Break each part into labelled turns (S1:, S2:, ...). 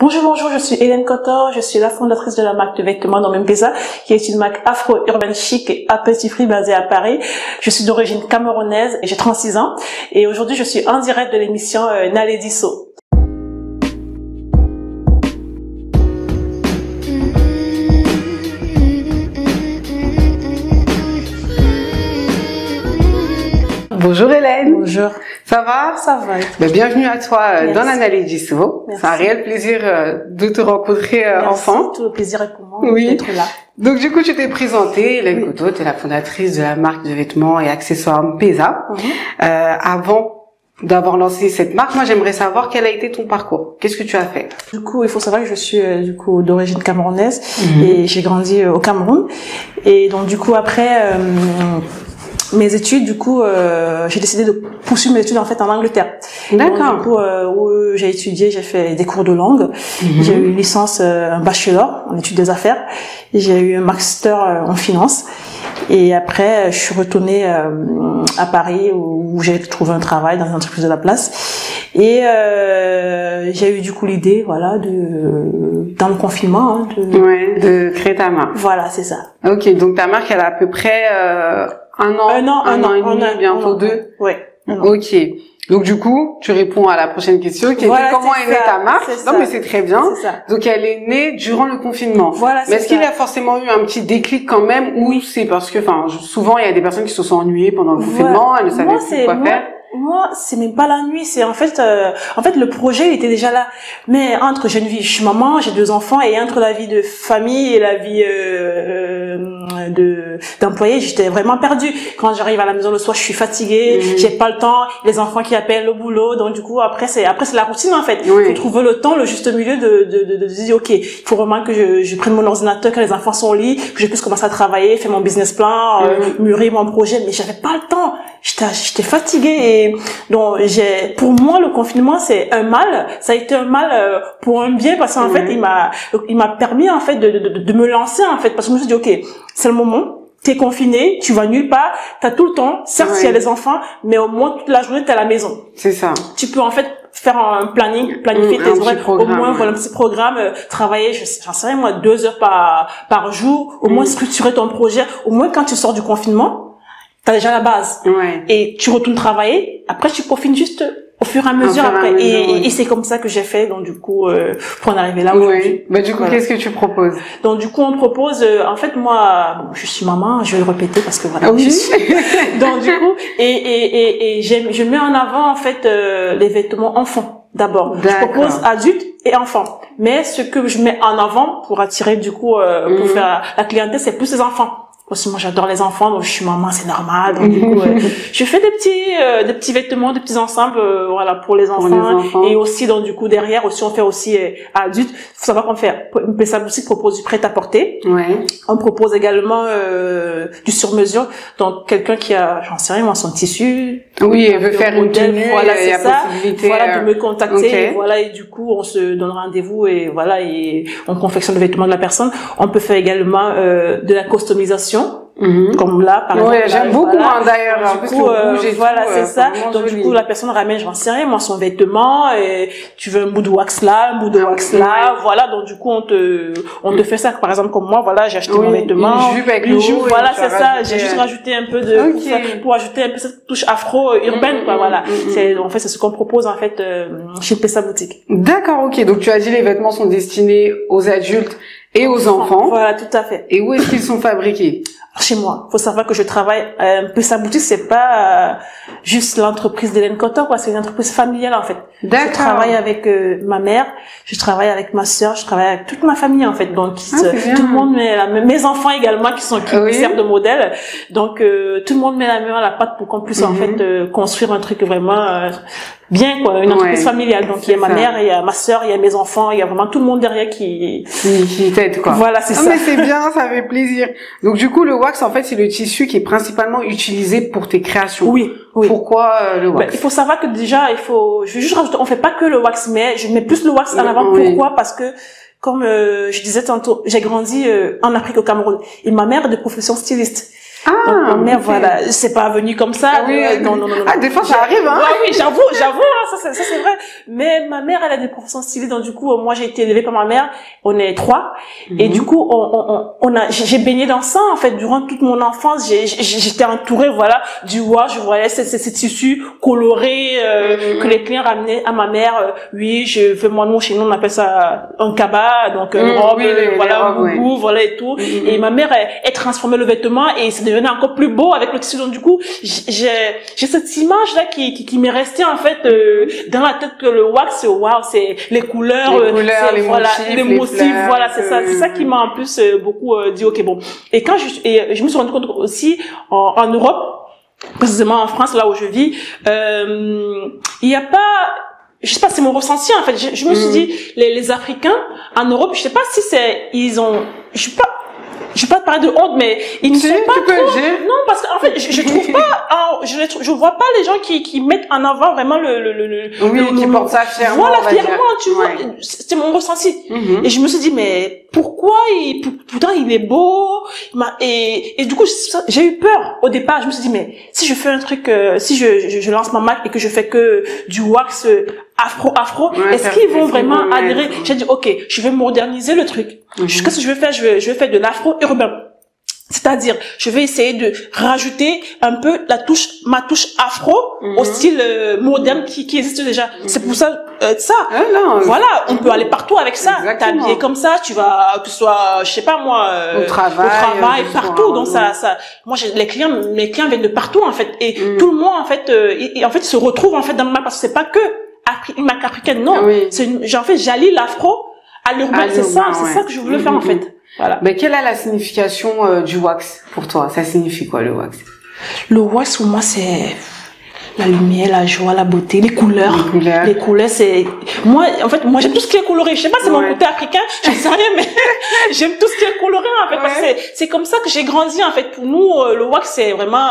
S1: Bonjour, bonjour, je suis Hélène Kotor, je suis la fondatrice de la marque de vêtements Norman Pesa, qui est une marque afro-urbaine chic et à petit prix basée à Paris. Je suis d'origine camerounaise et j'ai 36 ans. Et aujourd'hui, je suis en direct de l'émission Naledi So.
S2: Bonjour Hélène.
S1: Bonjour.
S2: Ça va?
S1: Ça va.
S2: Bienvenue à toi dans la Naledi So. C'est un réel plaisir de te rencontrer enfin.
S1: Tout le plaisir est pour moi d'être là.
S2: Donc du coup, tu t'es présentée, Hélène Kotor, tu es la fondatrice de la marque de vêtements et accessoires Pesa. Avant d'avoir lancé cette marque, moi j'aimerais savoir quel a été ton parcours. Qu'est-ce que tu as fait?
S1: Du coup, il faut savoir que je suis d'origine camerounaise et j'ai grandi au Cameroun. Et donc du coup après mes études, j'ai décidé de poursuivre mes études en fait en Angleterre.
S2: D'accord.
S1: Du coup, où j'ai étudié, j'ai fait des cours de langue. J'ai eu une licence, un bachelor en études des affaires. J'ai eu un master en finance. Et après, je suis retournée à Paris où j'ai trouvé un travail dans une entreprise de la place. Et j'ai eu du coup l'idée, voilà, dans le confinement,
S2: de créer ta marque.
S1: Voilà, c'est ça.
S2: Ok, donc ta marque, elle a à peu près un an et demi, bientôt deux.
S1: Ouais.
S2: Ok. Donc du coup, tu réponds à la prochaine question qui était comment est née ta marque. Non mais c'est très bien. Donc elle est née durant le confinement.
S1: Voilà,
S2: mais est-ce qu'il y a forcément eu un petit déclic quand même ou c'est parce que souvent il y a des personnes qui se sont ennuyées pendant le confinement, elles ne savaient plus quoi faire.
S1: Moi, c'est même pas la nuit, c'est en fait le projet il était déjà là. Mais entre je suis maman, j'ai 2 enfants et entre la vie de famille et la vie d'employé, j'étais vraiment perdue. Quand j'arrive à la maison le soir, je suis fatiguée, j'ai pas le temps, les enfants qui appellent au boulot, donc du coup après c'est la routine en fait. Il faut trouver le temps, le juste milieu de dire OK, il faut vraiment que je prenne mon ordinateur quand les enfants sont au lit, que je puisse commencer à travailler, faire mon business plan, mûrir mon projet, mais j'avais pas le temps. J'étais fatiguée et donc pour moi le confinement c'est un mal, ça a été un mal pour un bien parce qu'en fait il m'a permis en fait de me lancer en fait parce que je me suis dit OK, c'est le moment, t'es confiné, tu vas nulle part, t'as tout le temps, certes il y a les enfants mais au moins toute la journée t'es à la maison.
S2: C'est ça.
S1: Tu peux en fait faire un planning, planifier tes horaires, au moins voilà un petit programme, travailler, j'en sais rien moi 2 heures par jour, au moins structurer ton projet, au moins quand tu sors du confinement t'as déjà la base. Et tu retournes travailler. Après, tu peaufines juste au fur et à mesure après. Et c'est comme ça que j'ai fait. Donc, du coup, pour en arriver là aujourd'hui.
S2: Du coup, qu'est-ce que tu proposes?
S1: Donc, du coup, on propose, en fait, moi, je suis maman, je vais le répéter parce que voilà. Donc, du coup, je mets en avant, en fait, les vêtements enfants. D'abord. Je propose adultes et enfants. Mais ce que je mets en avant pour attirer, du coup, pour faire la clientèle, c'est plus les enfants. Aussi, moi, j'adore les enfants, donc je suis maman, c'est normal. Donc, du coup, je fais des petits vêtements, des petits ensembles, voilà, pour les enfants. Et aussi, donc, du coup, derrière, aussi, on fait aussi adultes. Faut savoir qu'on fait, Pesa Boutique propose du prêt-à-porter. On propose également, du sur-mesure. Donc, quelqu'un qui a, j'en sais rien, moi, son tissu.
S2: Elle veut faire une tenue.
S1: Voilà, c'est ça. Voilà, de me contacter. Voilà, et du coup, on se donne rendez-vous et voilà, et on confectionne le vêtement de la personne. On peut faire également, de la customisation. Comme là, par exemple.
S2: J'aime beaucoup, d'ailleurs.
S1: Du coup, voilà, c'est ça. Donc, du coup, la personne ramène, j'en sais rien, moi, son vêtement, et tu veux un bout de wax là, un bout de wax là, voilà. Donc, du coup, on te fait ça. Par exemple, comme moi, voilà, j'ai acheté mon vêtement.
S2: Une jupe,
S1: voilà, c'est ça. J'ai juste rajouté un peu pour ajouter un peu cette touche afro-urbaine, quoi, voilà. En fait, c'est ce qu'on propose, en fait, chez Pesa Boutique.
S2: D'accord, ok. Donc, tu as dit les vêtements sont destinés aux adultes et aux enfants.
S1: Voilà, tout à fait.
S2: Et où est-ce qu'ils sont fabriqués?
S1: Chez moi. Faut savoir que je travaille Pesa Boutique, c'est pas juste l'entreprise d'Hélène Kotor, quoi, c'est une entreprise familiale en fait. Je travaille avec ma mère, je travaille avec ma sœur, je travaille avec toute ma famille en fait. Donc tout le monde mes enfants également qui servent de modèle. Donc tout le monde met la main à la pâte pour qu'on puisse en fait construire un truc vraiment bien, quoi, une entreprise familiale. Donc il y a ma mère, il y a ma sœur, il y a mes enfants, il y a vraiment tout le monde derrière qui
S2: t'aide, quoi.
S1: Voilà, c'est ça.
S2: Mais c'est bien, ça fait plaisir. Donc du coup, le wax, en fait, c'est le tissu qui est principalement utilisé pour tes créations.
S1: Oui.
S2: Pourquoi le wax?
S1: Il faut savoir que déjà, je vais juste rajouter, on fait pas que le wax, mais je mets plus le wax en avant. Pourquoi? Parce que comme je disais tantôt, j'ai grandi en Afrique, au Cameroun, et ma mère est de profession styliste. Donc, ma mère, voilà, c'est pas venu comme ça.
S2: Non. Ah, des fois, ça arrive, hein.
S1: Oui, j'avoue, hein, ça c'est vrai. Mais ma mère, elle a des professions stylées, donc du coup, moi, j'ai été élevée par ma mère. On est 3. Et du coup, j'ai baigné dans ça, en fait, durant toute mon enfance. J'étais entourée, voilà, du wash, je voyais ces tissus colorés, que les clients ramenaient à ma mère. Oui, je fais moi, nous, chez nous, on appelle ça un cabas, donc, une robe, voilà, un boubou, voilà, et tout. Et ma mère, elle transformait le vêtement et c'est devenu encore plus beau avec le tissu. Donc du coup, j'ai cette image là qui m'est restée en fait dans la tête, que le wax, waouh, c'est les couleurs, les motifs, voilà, c'est ça qui m'a en plus beaucoup dit ok bon. Et quand je me suis rendu compte aussi en Europe, précisément en France là où je vis, il y a pas, je sais pas, c'est mon ressenti en fait. Je me suis dit les Africains en Europe, je sais pas si je vais pas te parler de honte, mais ils ne sont pas trop... Non, parce qu'en fait, je trouve pas, je vois pas les gens qui mettent en avant vraiment
S2: qui portent ça fièrement.
S1: Voilà, fièrement, tu vois. C'était mon ressenti. Et je me suis dit, mais pourquoi pourtant il est beau, et du coup, j'ai eu peur au départ. Je me suis dit, mais si je fais un truc, si je lance ma marque et que je fais que du wax afro, est-ce qu'ils vont vraiment adhérer? J'ai dit, ok, je vais moderniser le truc. Qu'est-ce que je vais faire? Je vais faire de l'afro urbain. C'est-à-dire, je vais essayer de rajouter un peu ma touche afro au style moderne qui existe déjà. C'est pour ça, voilà, on peut aller partout avec ça. T'habiller comme ça, tu vas, que ce soit, je sais pas moi,
S2: au travail
S1: partout. Donc ça, moi, mes clients viennent de partout en fait, et tout le monde en fait, se retrouve en fait dans ma marque, parce que c'est pas que une marque africaine, non. En fait, j'allie l'afro à l'urbain. C'est ça que je voulais faire en fait. Voilà.
S2: Mais quelle est la signification du wax pour toi? Ça signifie quoi le wax?
S1: Le wax pour moi c'est la lumière, la joie, la beauté, les couleurs. Les couleurs, c'est moi en fait, moi j'aime tout ce qui est coloré. Je sais pas, c'est mon côté africain, je sais rien, mais j'aime tout ce qui est coloré en fait, parce que c'est comme ça que j'ai grandi en fait. Pour nous, le wax c'est vraiment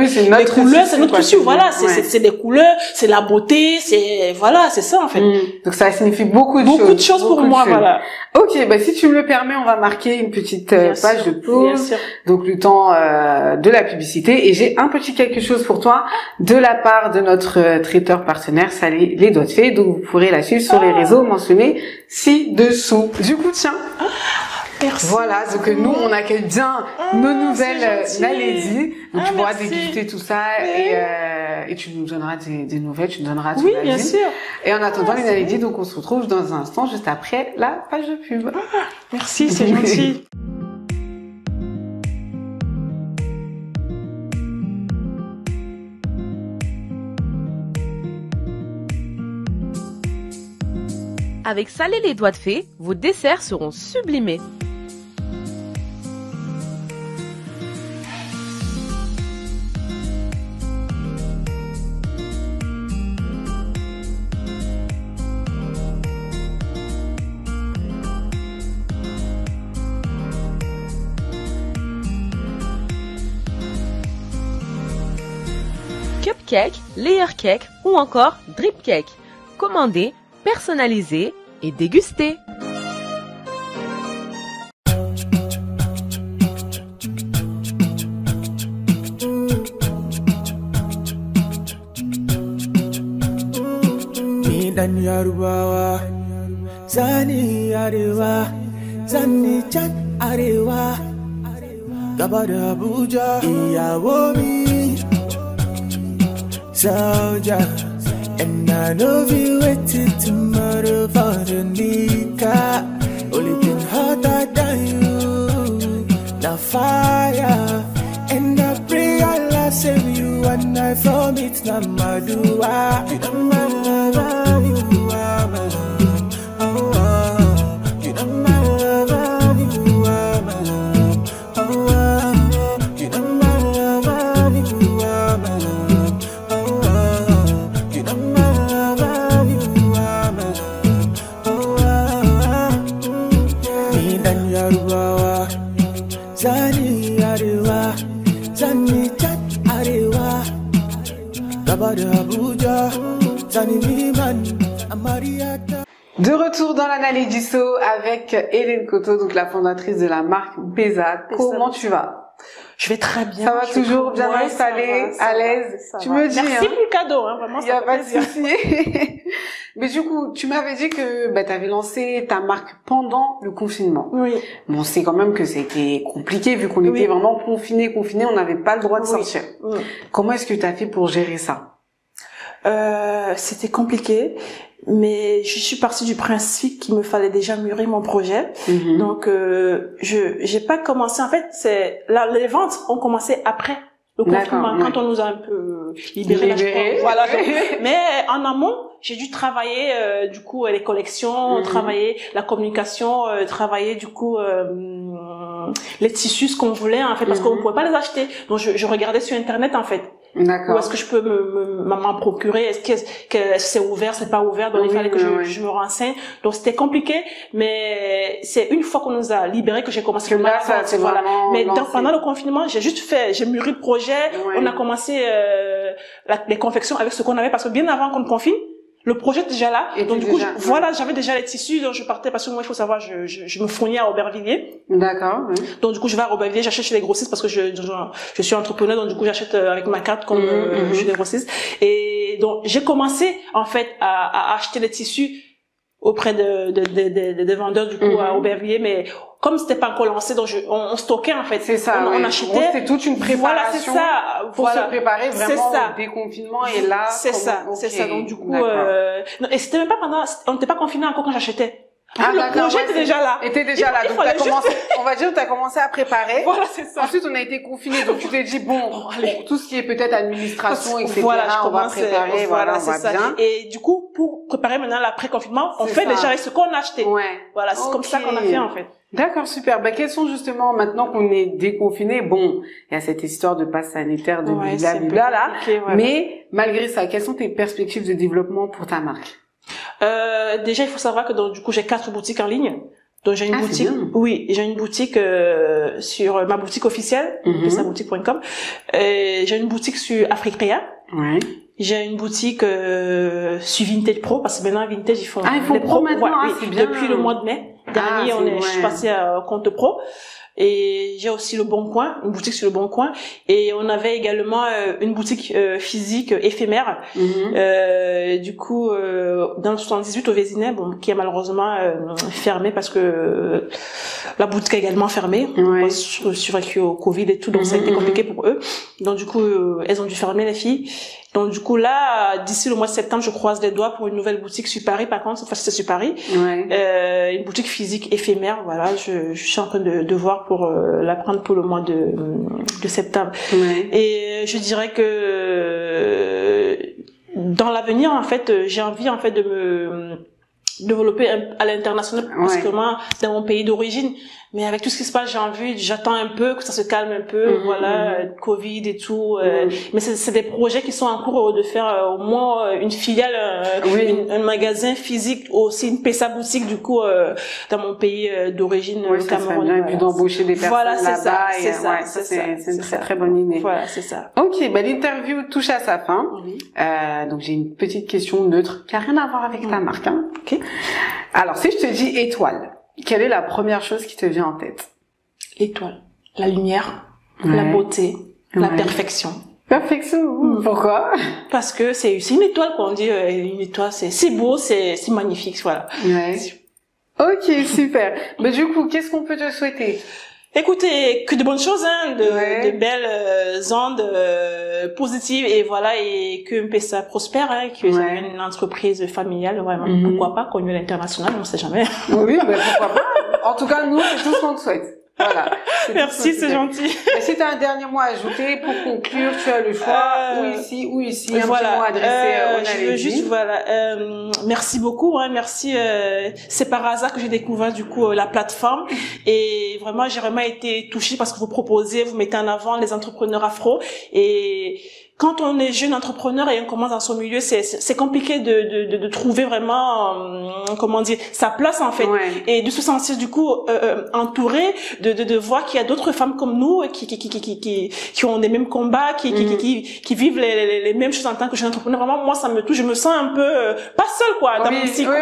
S2: c'est les
S1: couleurs, c'est notre tissu. Voilà, c'est des couleurs, c'est la beauté, c'est ça en fait.
S2: Donc ça signifie beaucoup de choses
S1: pour moi, voilà.
S2: Ok, bah si tu me le permets, on va marquer une petite page de pause. Donc le temps de la publicité, et j'ai un petit quelque chose pour toi de la part de notre traiteur partenaire Salé les Doigts de Fée. Donc vous pourrez la suivre sur les réseaux mentionnés ci-dessous. Du coup, tiens.
S1: Merci.
S2: Voilà, donc nous on accueille bien nos nouvelles Naledi. Donc tu pourras déguster tout ça et tu nous donneras des nouvelles, tu nous donneras ton avis.
S1: Bien sûr.
S2: Et en attendant les Naledi, donc on se retrouve dans un instant juste après la page de pub.
S1: Merci, c'est gentil.
S3: Avec Salé les Doigts de Fée, vos desserts seront sublimés. Cupcake, layer cake ou encore drip cake. Commandez, personnalisez et dégustez.
S4: Dan Yarubawa, Zani Arewa, Zani Chan Arewa, Gabada Abuja, Iyawomi, Sauja, and I know you waited tomorrow for the Nika, only thing hotter than you, the fire, and I pray Allah save you, and I vomit Namadua, you don't matter.
S2: De retour dans l'analyse du saut avec Hélène Coteau, donc la fondatrice de la marque Pesa. Comment tu vas?
S1: Je vais très bien.
S2: Ça va toujours bien
S1: ouais,
S2: installé, à l'aise. Tu me dis,
S1: merci pour le cadeau, hein, vraiment.
S2: Il y a pas de souci. Mais du coup, tu m'avais dit que tu avais lancé ta marque pendant le confinement.
S1: Oui.
S2: Bon, c'est quand même que c'était compliqué vu qu'on était vraiment confinés, on n'avait pas le droit de sortir. Oui. Comment est-ce que tu as fait pour gérer ça?
S1: C'était compliqué, mais je suis partie du principe qu'il me fallait déjà mûrir mon projet. Donc j'ai pas commencé, en fait, les ventes ont commencé après le confinement, quand on nous a un peu libéré. Voilà. Mais en amont, j'ai dû travailler du coup les collections, travailler la communication, travailler du coup les tissus ce qu'on voulait en fait, parce qu'on ne pouvait pas les acheter. Donc je regardais sur internet en fait. D'accord. Où est-ce que je peux m'en procurer? Est-ce que c'est ouvert, c'est pas ouvert? Donc il fallait que je me renseigne. Donc c'était compliqué, mais c'est une fois qu'on nous a libérés que j'ai commencé.
S2: Que là, ça, c'est voilà.
S1: Mais pendant le confinement, j'ai mûri le projet. On a commencé les confections avec ce qu'on avait, parce que bien avant qu'on confine, le projet était déjà là. Et donc du coup, j'avais déjà les tissus, donc je partais, parce que moi il faut savoir, je me fournis à Aubervilliers.
S2: D'accord. Oui.
S1: Donc du coup, je vais à Aubervilliers, j'achète chez les grossistes parce que je suis entrepreneur, donc du coup j'achète avec ma carte comme chez les grossistes. Et donc j'ai commencé en fait à acheter les tissus auprès des vendeurs du coup à Aubervilliers, mais comme c'était pas encore lancé, donc on stockait en fait.
S2: C'est ça.
S1: On achetait.
S2: C'était toute une préparation.
S1: Voilà, c'est ça.
S2: Pour se préparer vraiment au déconfinement et là.
S1: C'est ça. C'est ça. Donc du coup, et c'était même pas on n'était pas confiné encore quand j'achetais. Le projet était déjà là.
S2: Donc t'as commencé, on va dire que t'as commencé à préparer.
S1: Voilà, c'est ça.
S2: Ensuite, on a été confinés, donc tu t'es dit bon, tout ce qui est peut-être administration, etc.
S1: Voilà,
S2: on va préparer, voilà, on va bien.
S1: Et du coup, pour préparer maintenant l'après-confinement, on fait déjà avec ce qu'on a acheté.
S2: Ouais.
S1: Voilà, c'est comme ça qu'on a fait en fait.
S2: D'accord, super. Quels sont justement, maintenant qu'on est déconfiné, bon, il y a cette histoire de passe sanitaire, de blablabla là, mais malgré ça, quelles sont tes perspectives de développement pour ta marque?
S1: Déjà, il faut savoir que donc du coup j'ai 4 boutiques en ligne. Donc j'ai une boutique, j'ai une boutique sur ma boutique officielle, pesaboutique.com. J'ai une boutique sur Africrea. Ouais. J'ai une boutique sur Vintage Pro, parce que maintenant Vintage ils font
S2: des pro maintenant, c'est bien.
S1: Depuis le mois de mai dernier, je suis passée à compte pro. Et j'ai aussi le Bon Coin, une boutique sur le Bon Coin, et on avait également une boutique physique éphémère, du coup dans le 78 au Vésinet, qui est malheureusement fermée parce que la boutique a également fermé sur au Covid et tout, donc ça a été compliqué pour eux. Donc du coup elles ont dû fermer, les filles. Donc du coup là, d'ici le mois de septembre, je croise les doigts pour une nouvelle boutique sur Paris. Par contre, cette fois-ci c'est sur Paris, une boutique physique éphémère. Voilà, je suis en train de voir pour la prendre pour le mois de septembre. Et je dirais que dans l'avenir, en fait, j'ai envie en fait de me développer à l'international, parce que moi, c'est mon pays d'origine. Mais avec tout ce qui se passe, j'attends un peu que ça se calme un peu, Covid et tout. Mais c'est des projets qui sont en cours de faire au moins une filiale, un magasin physique, aussi une PESA boutique du coup dans mon pays d'origine, le Cameroun.
S2: Et puis d'embaucher des personnes là-bas.
S1: C'est
S2: une très bonne idée.
S1: Voilà, c'est ça.
S2: Ok, l'interview touche à sa fin. Donc j'ai une petite question neutre qui a rien à voir avec ta marque. Hein. Ok. Alors si je te dis étoile, quelle est la première chose qui te vient en tête? L'étoile,
S1: la lumière, la beauté, la perfection.
S2: Perfection. Pourquoi?
S1: Parce que c'est une étoile, quoi. On dit une étoile, c'est beau, c'est magnifique, voilà.
S2: Ok, super. Mais du coup, qu'est-ce qu'on peut te souhaiter?
S1: Écoutez, que de bonnes choses, de belles ondes positives, et voilà, et que PESA prospère, que c'est une entreprise familiale, vraiment. Pourquoi pas, connue à l'international, on ne sait jamais.
S2: Oui, pourquoi pas. En tout cas, nous, c'est tout ce qu'on te souhaite. Voilà.
S1: Merci, c'est gentil.
S2: Mais si tu as un dernier mot à ajouter pour conclure, tu as le choix, ou ici, un petit mot adressé aux
S1: je veux juste, merci beaucoup, merci, c'est par hasard que j'ai découvert, du coup, la plateforme, et vraiment, j'ai vraiment été touchée parce que vous mettez en avant les entrepreneurs afro, et quand on est jeune entrepreneur et on commence dans son milieu, c'est compliqué de trouver vraiment, sa place en fait, et de se sentir du coup entouré, de voir qu'il y a d'autres femmes comme nous qui ont les mêmes combats, qui vivent les mêmes choses en tant que jeune entrepreneur. Vraiment, moi ça me touche, je me sens un peu pas seule quoi, dans mon petit coin.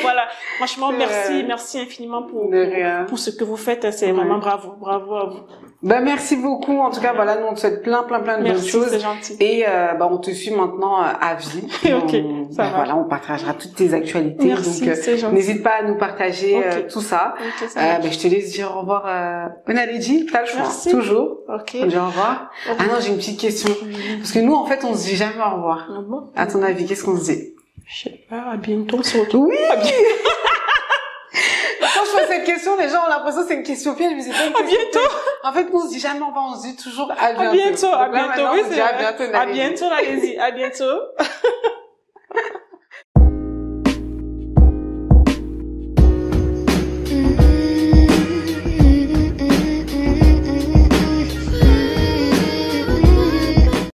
S1: Voilà. Franchement, merci infiniment pour ce que vous faites. C'est vraiment bravo à vous.
S2: Ben merci beaucoup. En tout cas, voilà, nous on te souhaite plein de bonnes choses.
S1: C'est gentil.
S2: Et on te suit maintenant à vie.
S1: Ok, ça va.
S2: Voilà, on partagera toutes tes actualités.
S1: Merci,
S2: donc
S1: c'est gentil.
S2: n'hésite pas à nous partager tout ça.
S1: Ok, ça marche.
S2: Je te laisse dire au revoir. Onaledi, t'as le choix.
S1: Merci.
S2: Toujours.
S1: Ok.
S2: On dit au revoir. Ah non, j'ai une petite question. Parce que nous, en fait, on se dit jamais au revoir.
S1: Ah bon?
S2: À ton avis, qu'est-ce qu'on se dit?
S1: Je sais pas, à bientôt, on se retrouve.
S2: Oui! Quand je pose cette question, les gens ont l'impression que c'est une question piège, mais c'est pas une question
S1: À bientôt!
S2: piège. En fait, nous, on se dit jamais au revoir, on se dit toujours à bientôt.
S1: À bientôt,
S2: Donc là,
S1: à bientôt,
S2: maintenant,
S1: oui,
S2: on se
S1: c'est
S2: dit à
S1: vrai.
S2: bientôt,
S1: À
S2: Naledi.
S1: bientôt, allez-y, à bientôt.